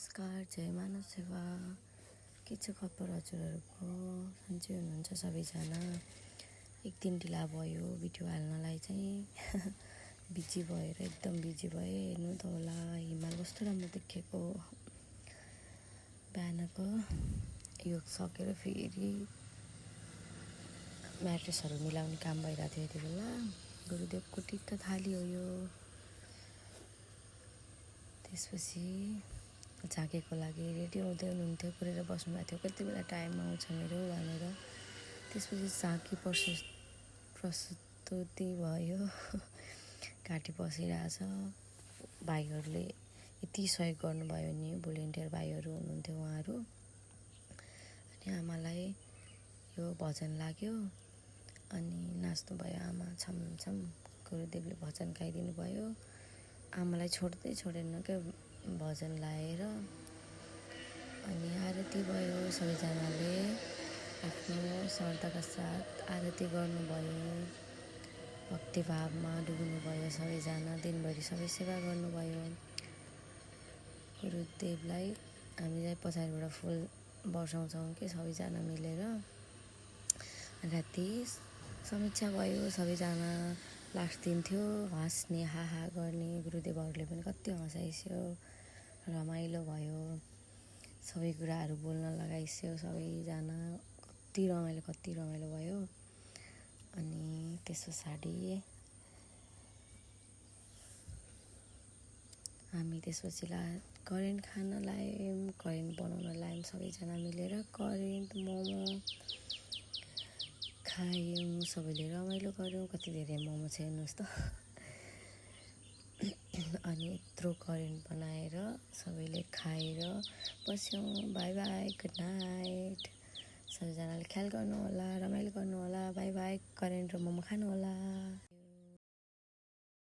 नमस्कार, जय मानव सेवा। के छ खबर हजुरहरूको? सन्चै हुनुहुन्छ सबैजना? एक दिन ढिला भयो भिडियो हाल्नलाई चाहिँ बिजी भएर एकदम बिजी भएँ। हेर्नु त होला हिमाल कस्तो राम्रो देखेको। बिहानको योग सकेर फेरि म्याट्रेसहरू मिलाउने काम भइरहेको थियो। यति बेला गुरुदेवको टिका थाली हो यो। त्यसपछि झाँकेको लागि रेडी हुँदै हुनुहुन्थ्यो, पुरेर बस्नुभएको थियो। कति बेला टाइम आउँछ मेरो भनेर। त्यसपछि झाँकी प्रस्तुति भयो। घाँटी बसिरहेछ। भाइहरूले यति सहयोग गर्नुभयो नि, भोलिन्टियर भाइहरू हुनुहुन्थ्यो उहाँहरू। अनि आमालाई यो भजन लाग्यो अनि नाच्नुभयो आमा छमछम। गुरुदेवले भजन गाइदिनु भयो। आमालाई छोड्दै छोडेन क्या भजन लाएर। अनि आरती भयो, सबैजनाले आफ्नो श्रद्धाका साथ आरती गर्नुभयो। भक्तिभावमा डुब्नुभयो सबैजना। दिनभरि सबै सेवा गर्नुभयो। गुरुदेवलाई हामीलाई पछाडिबाट फुल बर्साउँछौँ कि सबैजना मिलेर। राति समीक्षा भयो, सबैजना लास्ट दिन थियो, हाँस्ने हाहा गर्ने। गुरुदेवहरूले पनि कति हँसाइस्यो, रमाइलो भयो। सबै कुराहरू बोल्न लगाइस्यो सबैजना। कति रमाइलो भयो। अनि त्यस पछाडि हामी त्यसपछि करेन्ट खान लायौँ, करेन्ट बनाउन लायौँ सबैजना मिलेर। करेन्ट मोमो खायौँ, सबैले रमाइलो गऱ्यौँ। कति धेरै मोमो छ हेर्नुहोस् त। अनि यत्रो करेन्ट बनाएर सबैले खाएर बस्यौँ। By by, good night. सबैजनाले ख्याल गर्नु होला, रमाइलो गर्नु होला। By by. करेन्ट र मोमो खानु होला।